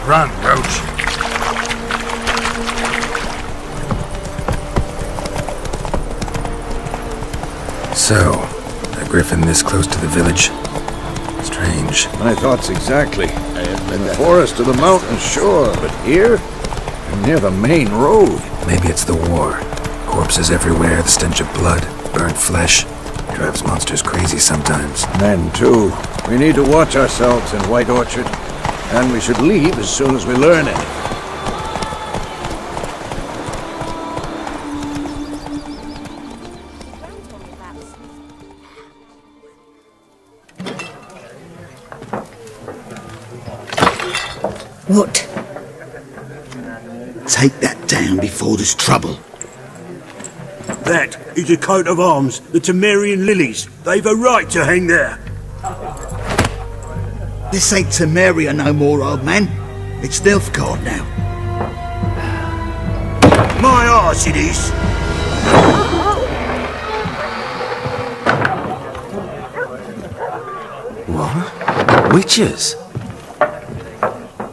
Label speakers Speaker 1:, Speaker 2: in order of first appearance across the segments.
Speaker 1: Run, Roach. So, a griffin this close to the village? Strange.
Speaker 2: My thoughts exactly. In the forest to the mountain, sure, but here? I'm near the main road.
Speaker 1: Maybe it's the war. Corpses everywhere, the stench of blood, burnt flesh. Drives monsters crazy sometimes.
Speaker 2: Men, too. We need to watch ourselves in White Orchard. And we should leave as soon as we learn anything.
Speaker 3: What? Take that down before there's trouble.
Speaker 4: That is a coat of arms, the Temerian lilies. They've a right to hang there.
Speaker 3: This ain't Temeria no more, old man. It's Nilfgaard now.
Speaker 4: My arse it is.
Speaker 1: What? Witches?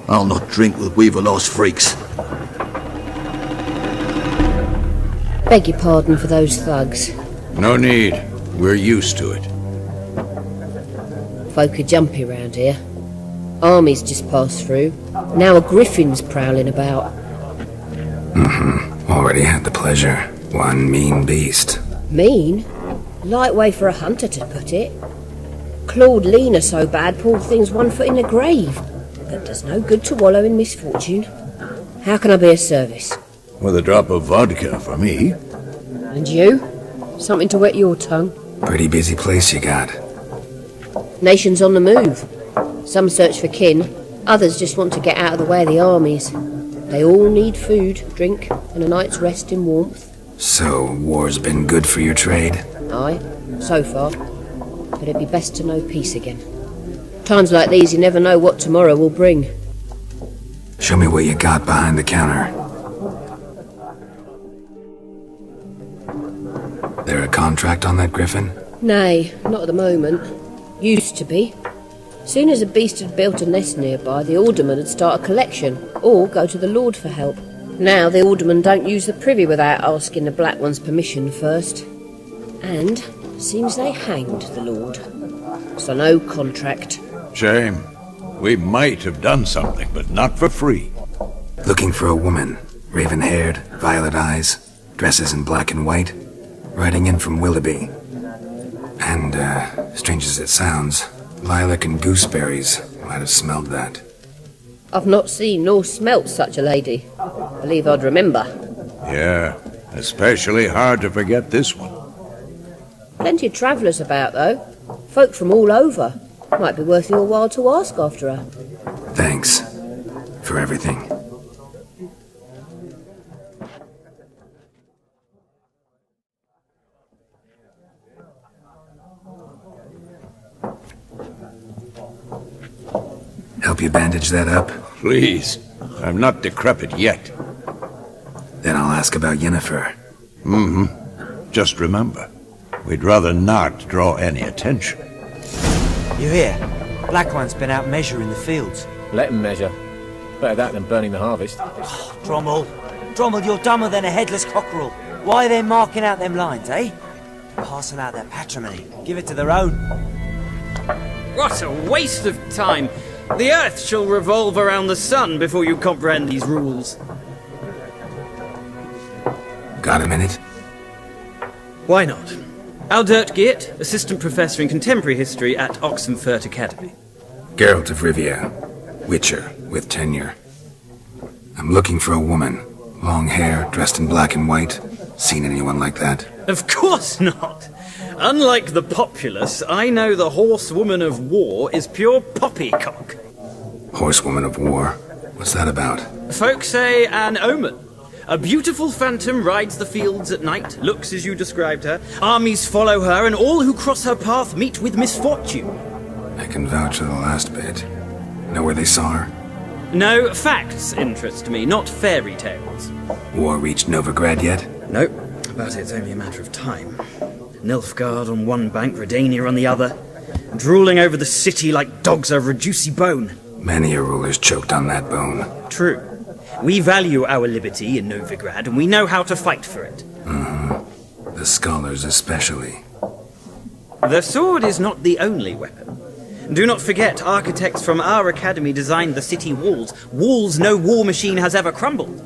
Speaker 3: I'll not drink with Weaver-lost freaks.
Speaker 5: Beg your pardon for those thugs.
Speaker 2: No need. We're used to it.
Speaker 5: Folk are jumpy round here. Armies just passed through. Now a griffin's prowling about.
Speaker 1: Already had the pleasure. One mean beast.
Speaker 5: Mean? Light way for a hunter to put it. Clawed Lena so bad, poor thing's 1 foot in the grave. But does no good to wallow in misfortune. How can I be of service?
Speaker 2: With a drop of vodka for me.
Speaker 5: And you? Something to wet your tongue?
Speaker 1: Pretty busy place you got.
Speaker 5: Nations on the move. Some search for kin, others just want to get out of the way of the armies. They all need food, drink, and a night's rest in warmth.
Speaker 1: So, war's been good for your trade?
Speaker 5: Aye, so far. But it'd be best to know peace again. Times like these, you never know what tomorrow will bring.
Speaker 1: Show me what you got behind the counter. There a contract on that griffin?
Speaker 5: Nay, not at the moment. Used to be. Soon as a beast had built a nest nearby, the alderman would start a collection, or go to the Lord for help. Now the alderman don't use the privy without asking the Black One's permission first. And seems they hanged the Lord. So no contract.
Speaker 2: Shame. We might have done something, but not for free.
Speaker 1: Looking for a woman. Raven-haired, violet eyes, dresses in black and white. Riding in from Willoughby. And, strange as it sounds, lilac and gooseberries might have smelled that.
Speaker 5: I've not seen nor smelt such a lady. Believe I'd remember.
Speaker 2: Yeah, especially hard to forget this one.
Speaker 5: Plenty of travellers about, though. Folk from all over. Might be worth your while to ask after her.
Speaker 1: Thanks. For everything. Help you bandage that up?
Speaker 2: Please. I'm not decrepit yet.
Speaker 1: Then I'll ask about Yennefer.
Speaker 2: Just remember, we'd rather not draw any attention.
Speaker 6: You hear? Black One's been out measuring the fields.
Speaker 7: Let him measure. Better that than burning the harvest.
Speaker 6: Drommel, you're dumber than a headless cockerel. Why are they marking out them lines, eh? Passing out their patrimony. Give it to their own.
Speaker 8: What a waste of time! The Earth shall revolve around the sun before you comprehend these rules.
Speaker 1: Got a minute?
Speaker 8: Why not? Aldert Geert, Assistant Professor in Contemporary History at Oxenfurt Academy.
Speaker 1: Geralt of Rivia. Witcher, with tenure. I'm looking for a woman. Long hair, dressed in black and white. Seen anyone like that?
Speaker 8: Of course not! Unlike the populace, I know the horsewoman of war is pure poppycock.
Speaker 1: Horsewoman of war? What's that about?
Speaker 8: Folk say an omen. A beautiful phantom rides the fields at night, looks as you described her. Armies follow her, and all who cross her path meet with misfortune.
Speaker 1: I can vouch for the last bit. Know where they saw her?
Speaker 8: No, facts interest me, not fairy tales.
Speaker 1: War reached Novigrad yet?
Speaker 8: Nope, but it's only a matter of time. Nilfgaard on one bank, Redania on the other, drooling over the city like dogs over a juicy bone.
Speaker 1: Many a ruler's choked on that bone.
Speaker 8: True. We value our liberty in Novigrad, and we know how to fight for it.
Speaker 1: The scholars especially.
Speaker 8: The sword is not the only weapon. Do not forget, architects from our academy designed the city walls. Walls no war machine has ever crumbled.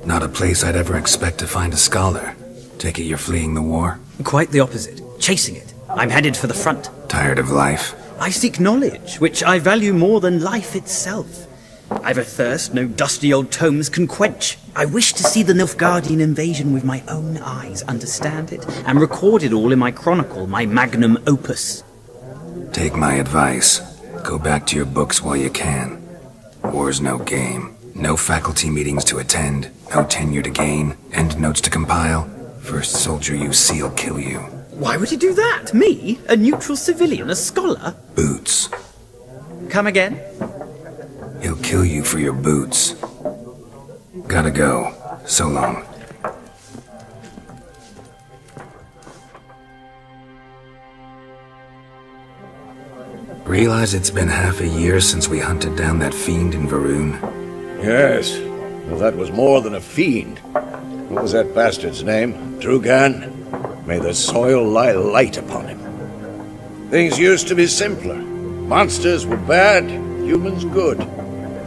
Speaker 1: Not a place I'd ever expect to find a scholar. Take it you're fleeing the war?
Speaker 8: Quite the opposite. Chasing it. I'm headed for the front.
Speaker 1: Tired of life?
Speaker 8: I seek knowledge, which I value more than life itself. I've a thirst no dusty old tomes can quench. I wish to see the Nilfgaardian invasion with my own eyes, understand it, and record it all in my chronicle, my magnum opus.
Speaker 1: Take my advice. Go back to your books while you can. War's no game. No faculty meetings to attend, no tenure to gain, end notes to compile. First soldier you see'll kill you.
Speaker 8: Why would he do that? Me? A neutral civilian? A scholar?
Speaker 1: Boots.
Speaker 8: Come again?
Speaker 1: He'll kill you for your boots. Gotta go. So long. Realize it's been half a year since we hunted down that fiend in Varun?
Speaker 2: Yes. Well, that was more than a fiend. What was that bastard's name? Drugan? May the soil lie light upon him. Things used to be simpler. Monsters were bad, humans good.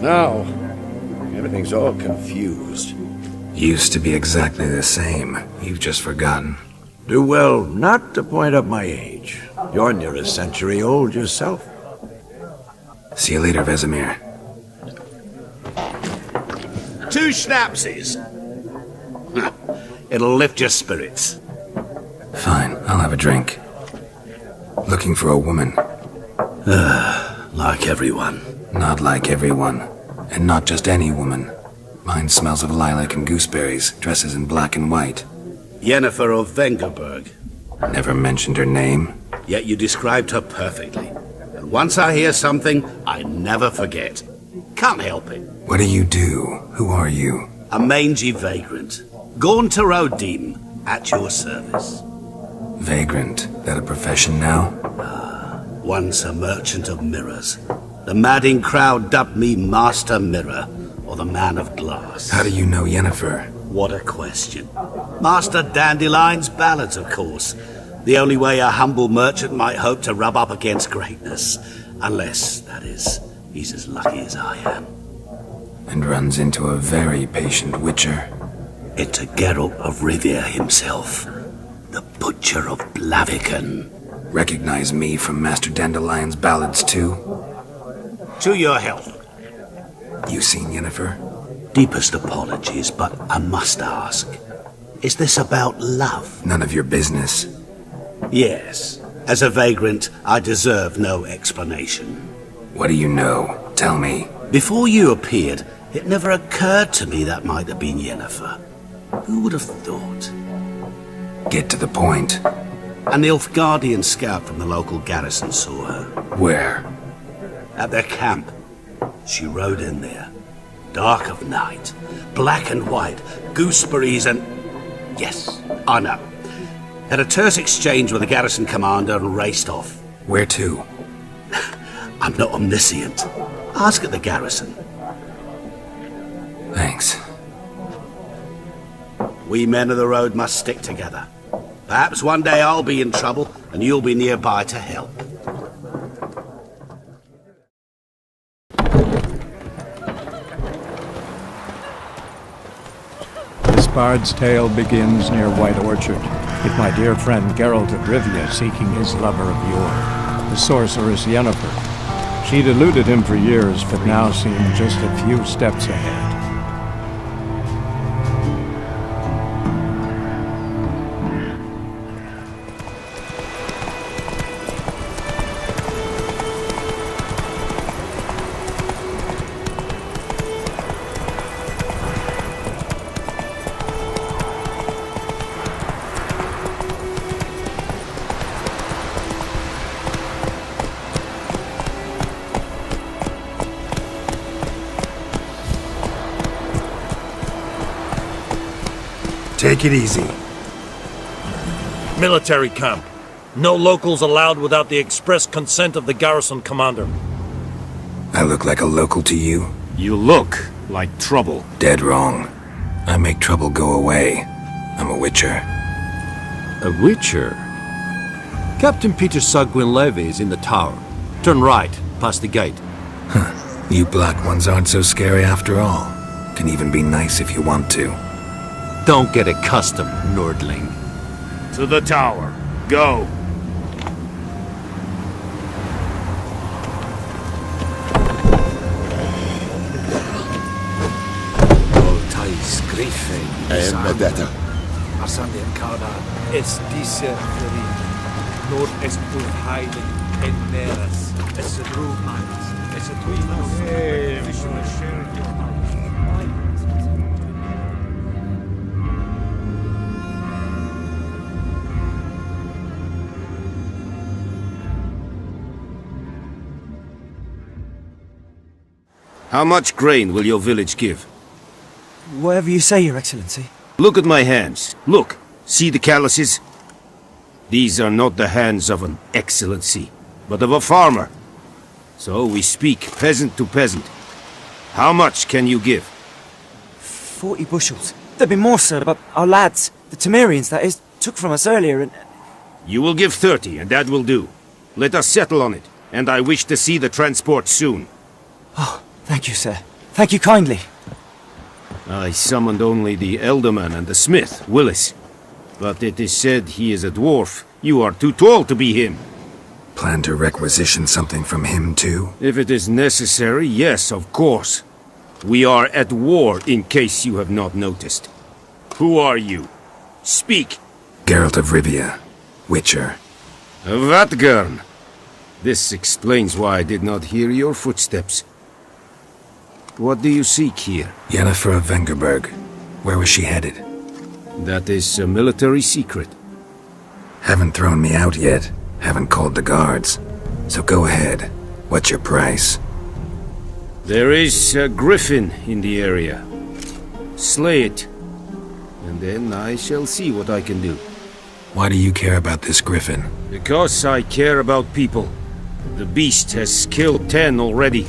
Speaker 2: Now, everything's all confused.
Speaker 1: Used to be exactly the same. You've just forgotten.
Speaker 2: Do well not to point up my age. You're near a century old yourself.
Speaker 1: See you later, Vesemir.
Speaker 3: 2 schnapsies. It'll lift your spirits.
Speaker 1: Fine, I'll have a drink. Looking for a woman.
Speaker 3: Like everyone.
Speaker 1: Not like everyone. And not just any woman. Mine smells of lilac and gooseberries, dresses in black and white.
Speaker 3: Yennefer of Vengerberg.
Speaker 1: Never mentioned her name.
Speaker 3: Yet you described her perfectly. And once I hear something, I never forget. Can't help it.
Speaker 1: What do you do? Who are you?
Speaker 3: A mangy vagrant. Gone to Rodim, at your service.
Speaker 1: Vagrant. That a profession now?
Speaker 3: Once a merchant of mirrors. The madding crowd dubbed me Master Mirror, or the Man of Glass.
Speaker 1: How do you know Yennefer?
Speaker 3: What a question. Master Dandelion's ballads, of course. The only way a humble merchant might hope to rub up against greatness. Unless, that is, he's as lucky as I am.
Speaker 1: And runs into a very patient witcher.
Speaker 3: Into Geralt of Rivia himself. The Butcher of Blaviken.
Speaker 1: Recognize me from Master Dandelion's ballads, too?
Speaker 3: To your health.
Speaker 1: You seen Yennefer?
Speaker 3: Deepest apologies, but I must ask. Is this about love?
Speaker 1: None of your business.
Speaker 3: Yes. As a vagrant, I deserve no explanation.
Speaker 1: What do you know? Tell me.
Speaker 3: Before you appeared, it never occurred to me that might have been Yennefer. Who would have thought?
Speaker 1: Get to the point.
Speaker 3: A Nilfgaardian scout from the local garrison saw her.
Speaker 1: Where?
Speaker 3: At their camp. She rode in there. Dark of night. Black and white. Gooseberries and... Yes, I know. Had a terse exchange with the garrison commander and raced off.
Speaker 1: Where to?
Speaker 3: I'm not omniscient. Ask at the garrison.
Speaker 1: Thanks.
Speaker 3: We men of the road must stick together. Perhaps one day I'll be in trouble and you'll be nearby to help.
Speaker 9: This bard's tale begins near White Orchard, with my dear friend Geralt of Rivia seeking his lover of yore, the sorceress Yennefer. She'd eluded him for years, but now seemed just a few steps ahead.
Speaker 1: Take it easy.
Speaker 10: Military camp. No locals allowed without the express consent of the garrison commander.
Speaker 1: I look like a local to you?
Speaker 3: You look like trouble.
Speaker 1: Dead wrong. I make trouble go away. I'm a witcher.
Speaker 10: A witcher? Captain Peter Sagwin Levy is in the tower. Turn right, past the gate.
Speaker 1: You black ones aren't so scary after all. Can even be nice if you want to.
Speaker 10: Don't get accustomed, Nordling.
Speaker 3: To the tower. Go.
Speaker 2: Vendetta.
Speaker 11: Es diese Ferin. Nord es pur heilig en neras. Es a drug minds. Es a
Speaker 3: How much grain will your village give?
Speaker 6: Whatever you say, Your Excellency.
Speaker 3: Look at my hands. Look. See the calluses? These are not the hands of an excellency, but of a farmer. So we speak peasant to peasant. How much can you give?
Speaker 6: 40 bushels. There'd be more, sir, but our lads, the Temerians, that is, took from us earlier and...
Speaker 3: You will give 30, and that will do. Let us settle on it, and I wish to see the transport soon.
Speaker 6: Oh, thank you, sir. Thank you kindly.
Speaker 3: I summoned only the Elderman and the smith, Willis. But it is said he is a dwarf. You are too tall to be him.
Speaker 1: Plan to requisition something from him, too?
Speaker 3: If it is necessary, yes, of course. We are at war, in case you have not noticed. Who are you? Speak.
Speaker 1: Geralt of Rivia, Witcher.
Speaker 3: Vatgern. This explains why I did not hear your footsteps. What do you seek here?
Speaker 1: Yennefer of Vengerberg. Where was she headed?
Speaker 3: That is a military secret.
Speaker 1: Haven't thrown me out yet. Haven't called the guards. So go ahead. What's your price?
Speaker 3: There is a griffin in the area. Slay it. And then I shall see what I can do.
Speaker 1: Why do you care about this griffin?
Speaker 3: Because I care about people. The beast has killed 10 already,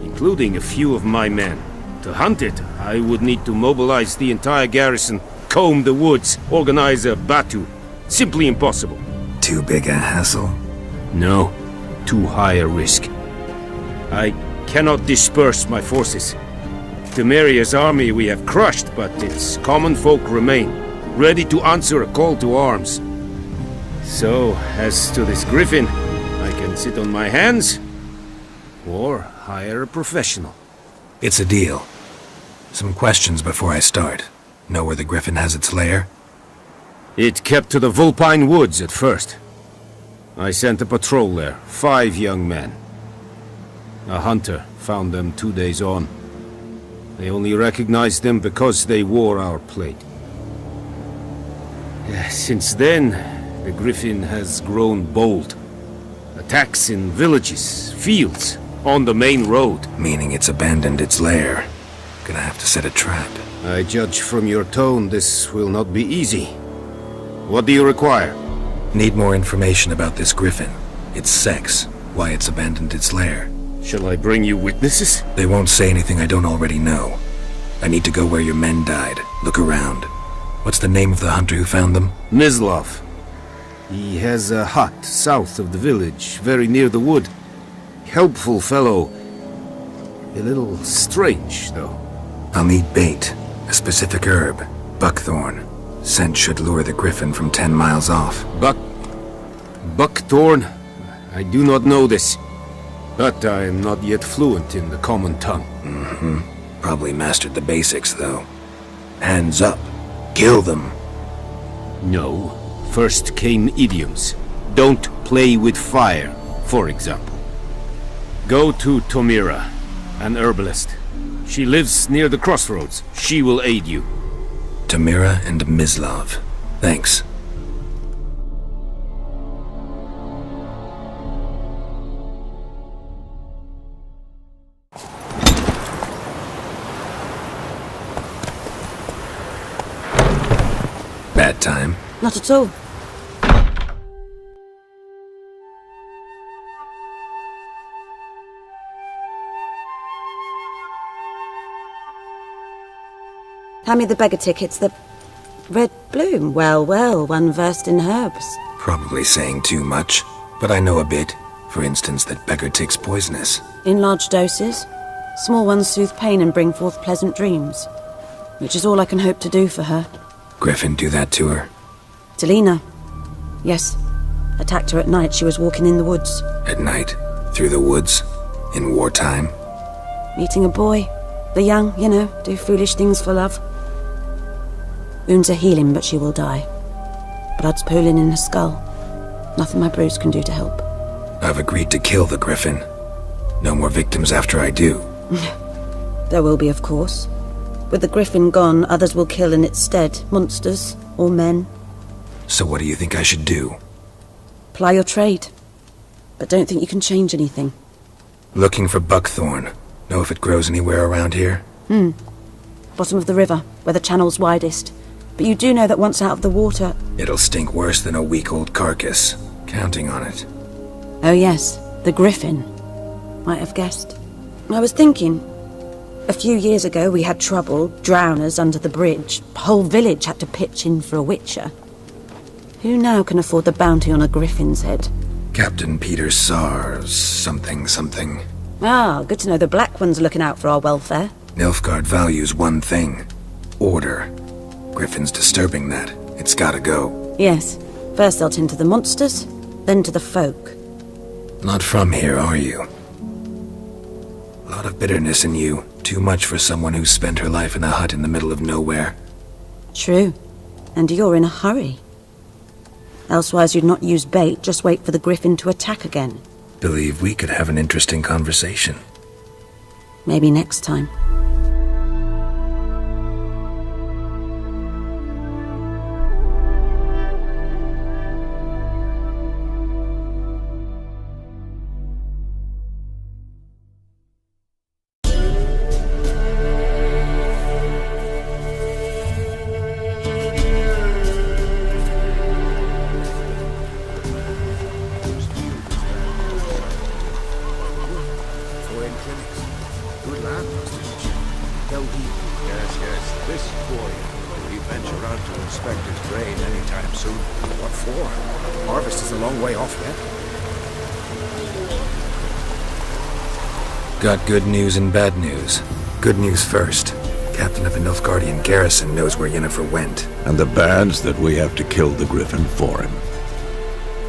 Speaker 3: including a few of my men. To hunt it, I would need to mobilize the entire garrison, comb the woods, organize a batu. Simply impossible.
Speaker 1: Too big a hassle?
Speaker 3: No, too high a risk. I cannot disperse my forces. Temeria's army we have crushed, but its common folk remain, ready to answer a call to arms. So, as to this griffin, I can sit on my hands, or hire a professional.
Speaker 1: It's a deal. Some questions before I start. Know where the griffin has its lair?
Speaker 3: It kept to the Vulpine Woods at first. I sent a patrol there, 5 young men. A hunter found them 2 days on. They only recognized them because they wore our plate. Since then, the griffin has grown bold. Attacks in villages, fields, on the main road.
Speaker 1: Meaning it's abandoned its lair. Gonna have to set a trap.
Speaker 3: I judge from your tone this will not be easy. What do you require?
Speaker 1: Need more information about this griffin. Its sex, why it's abandoned its lair.
Speaker 3: Shall I bring you witnesses?
Speaker 1: They won't say anything I don't already know. I need to go where your men died. Look around. What's the name of the hunter who found them?
Speaker 3: Mislav. He has a hut south of the village, very near the wood. Helpful fellow. A little strange, though.
Speaker 1: I'll need bait. A specific herb. Buckthorn. Scent should lure the griffin from 10 miles off.
Speaker 3: Buckthorn? I do not know this. But I am not yet fluent in the common tongue.
Speaker 1: Mm-hmm. Probably mastered the basics, though. Hands up. Kill them.
Speaker 3: No. First came idioms. Don't play with fire, for example. Go to Tomira, an herbalist. She lives near the crossroads. She will aid you.
Speaker 1: Tamira and Mislav. Thanks. Bad time?
Speaker 5: Not at all.
Speaker 12: Hand me the beggar tickets, the red bloom. Well, well, one versed in herbs.
Speaker 1: Probably saying too much, but I know a bit. For instance, that beggar tick's poisonous.
Speaker 12: In large doses. Small ones soothe pain and bring forth pleasant dreams. Which is all I can hope to do for her.
Speaker 1: Griffin do that to her?
Speaker 12: Delina. Yes. Attacked her at night. She was walking in the woods.
Speaker 1: At night? Through the woods? In wartime?
Speaker 12: Meeting a boy. The young, you know, do foolish things for love. Wounds are healing, but she will die. Blood's pooling in her skull. Nothing my bruise can do to help.
Speaker 1: I've agreed to kill the Griffin. No more victims after I do.
Speaker 12: There will be, of course. With the Griffin gone, others will kill in its stead. Monsters, or men.
Speaker 1: So what do you think I should do?
Speaker 12: Ply your trade. But don't think you can change anything.
Speaker 1: Looking for buckthorn. Know if it grows anywhere around here?
Speaker 12: Bottom of the river, where the channel's widest. But you do know that once out of the water...
Speaker 1: It'll stink worse than a week-old carcass. Counting on it.
Speaker 12: Oh yes, the Griffin. Might have guessed. I was thinking... A few years ago we had trouble, drowners under the bridge. The whole village had to pitch in for a witcher. Who now can afford the bounty on a Griffin's head?
Speaker 1: Captain Peter Sars, something.
Speaker 12: Ah, good to know the Black One's looking out for our welfare.
Speaker 1: Nilfgaard values one thing. Order. Griffin's disturbing that. It's gotta go.
Speaker 12: Yes. First they'll tend to the monsters, then to the folk.
Speaker 1: Not from here, are you? A lot of bitterness in you. Too much for someone who spent her life in a hut in the middle of nowhere.
Speaker 12: True. And you're in a hurry. Elsewise you'd not use bait, just wait for the Griffin to attack again.
Speaker 1: Believe we could have an interesting conversation.
Speaker 12: Maybe next time.
Speaker 1: Got good news and bad news. Good news first. Captain of the Nilfgaardian garrison knows where Yennefer went.
Speaker 2: And the bad's that we have to kill the Griffin for him.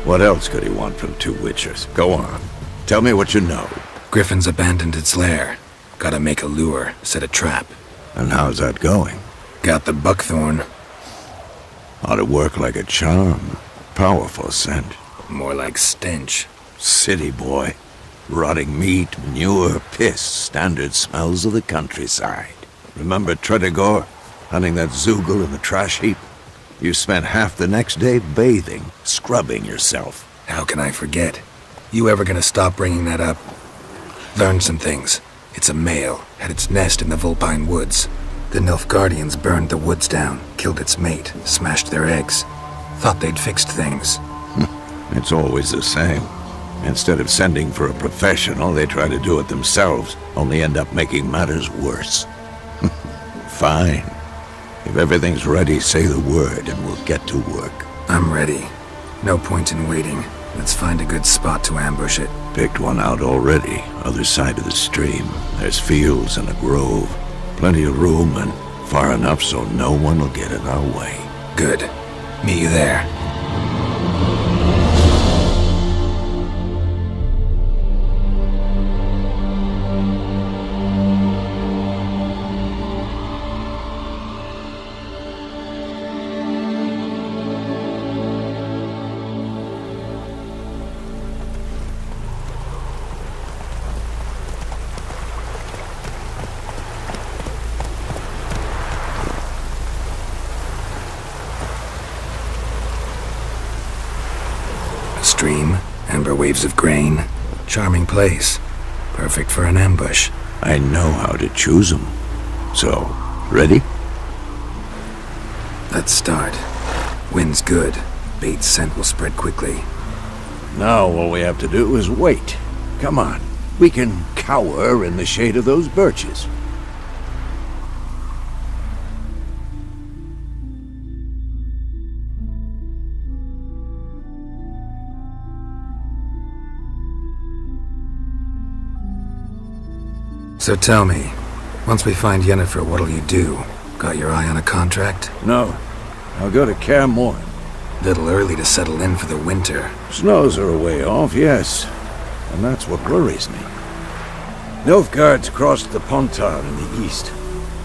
Speaker 2: What else could he want from two witchers? Go on. Tell me what you know.
Speaker 1: Griffin's abandoned its lair. Gotta make a lure, set a trap.
Speaker 2: And how's that going?
Speaker 1: Got the buckthorn.
Speaker 2: Ought to work like a charm. Powerful scent.
Speaker 1: More like stench.
Speaker 2: City boy. Rotting meat, manure, piss, standard smells of the countryside. Remember Tredegor, hunting that Zoogle in the trash heap? You spent half the next day bathing, scrubbing yourself.
Speaker 1: How can I forget? You ever gonna stop bringing that up? Learned some things. It's a male, had its nest in the Vulpine Woods. The Nilfgaardians burned the woods down, killed its mate, smashed their eggs. Thought they'd fixed things.
Speaker 2: It's always the same. Instead of sending for a professional, they try to do it themselves, only end up making matters worse. Fine. If everything's ready, say the word and we'll get to work.
Speaker 1: I'm ready. No point in waiting. Let's find a good spot to ambush it.
Speaker 2: Picked one out already, other side of the stream. There's fields and a grove. Plenty of room and far enough so no one will get in our way.
Speaker 1: Good. Meet you there. Stream, amber waves of grain. Charming place. Perfect for an ambush.
Speaker 2: I know how to choose them. So, ready?
Speaker 1: Let's start. Wind's good. Bait's scent will spread quickly.
Speaker 2: Now all we have to do is wait. Come on. We can cower in the shade of those birches.
Speaker 1: So tell me, once we find Yennefer, what'll you do? Got your eye on a contract?
Speaker 2: No. I'll go to Kaer Morhen.
Speaker 1: Little early to settle in for the winter.
Speaker 2: Snows are a way off, yes. And that's what worries me. Nilfgaard's crossed the Pontar in the east.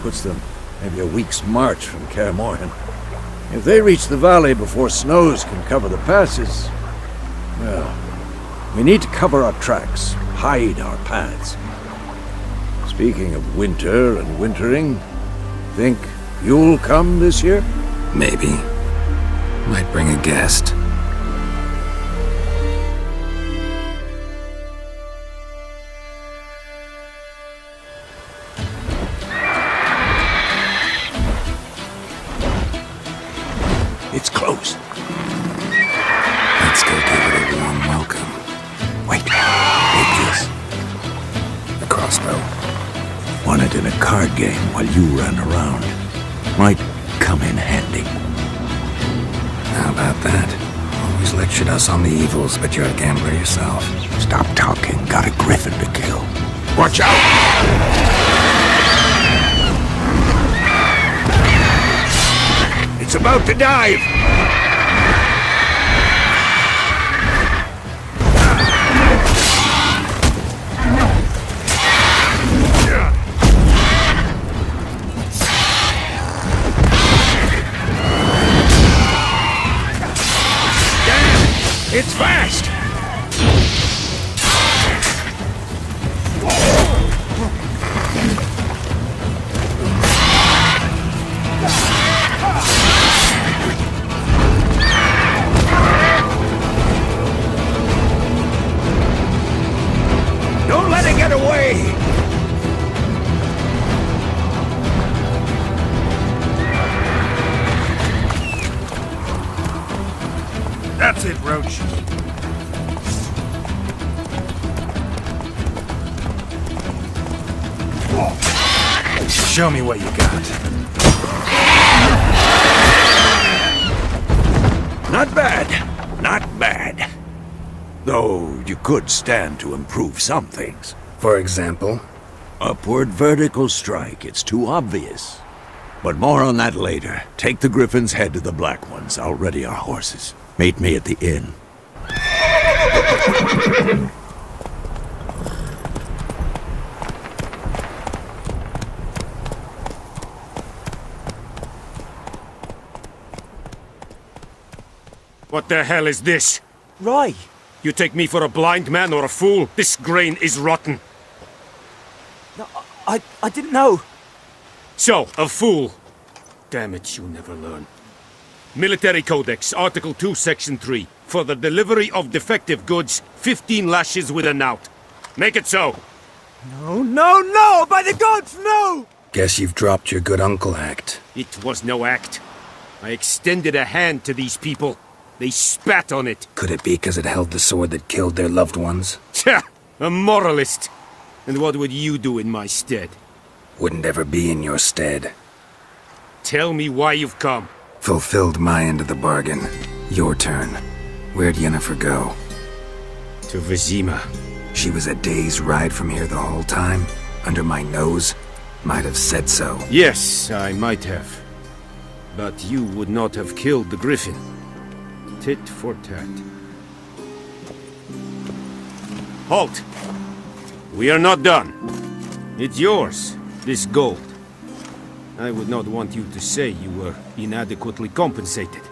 Speaker 2: Puts them maybe a week's march from Kaer Morhen. If they reach the valley before snows can cover the passes, well, we need to cover our tracks, hide our paths. Speaking of winter and wintering, think you'll come this year?
Speaker 1: Maybe. Might bring a guest.
Speaker 2: It's close.
Speaker 1: Let's go give it a warm welcome.
Speaker 2: Wait. Take this.
Speaker 1: A crossbow.
Speaker 2: Won it in a card game while you ran around. Might come in handy.
Speaker 1: How about that? Always lectured us on the evils, but you're a gambler yourself.
Speaker 2: Stop talking. Got a griffin to kill. Watch out! It's about to dive! It's fast! Don't let it get away!
Speaker 4: That's it, Roach.
Speaker 1: Show me what you got.
Speaker 2: Not bad. Not bad. Though you could stand to improve some things.
Speaker 1: For example?
Speaker 2: Upward vertical strike. It's too obvious. But more on that later. Take the Griffin's head to the Black Ones. I'll ready our horses. Meet me at the inn.
Speaker 4: What the hell is this?
Speaker 6: Rye!
Speaker 4: You take me for a blind man or a fool? This grain is rotten.
Speaker 6: No, I didn't know.
Speaker 4: So, a fool. Damn it, you never learn. Military Codex, Article 2, Section 3. For the delivery of defective goods, 15 lashes with a knout. Make it so.
Speaker 6: No, no, no! By the gods, no!
Speaker 1: Guess you've dropped your good uncle act.
Speaker 4: It was no act. I extended a hand to these people. They spat on it.
Speaker 1: Could it be because it held the sword that killed their loved ones?
Speaker 4: Tja! A moralist. And what would you do in my stead?
Speaker 1: Wouldn't ever be in your stead.
Speaker 4: Tell me why you've come.
Speaker 1: Fulfilled my end of the bargain. Your turn. Where'd Yennefer go?
Speaker 4: To Vizima.
Speaker 1: She was a day's ride from here the whole time? Under my nose? Might have said so.
Speaker 4: Yes, I might have. But you would not have killed the Griffin. Tit for tat. Halt! We are not done. It's yours, this gold. I would not want you to say you were inadequately compensated.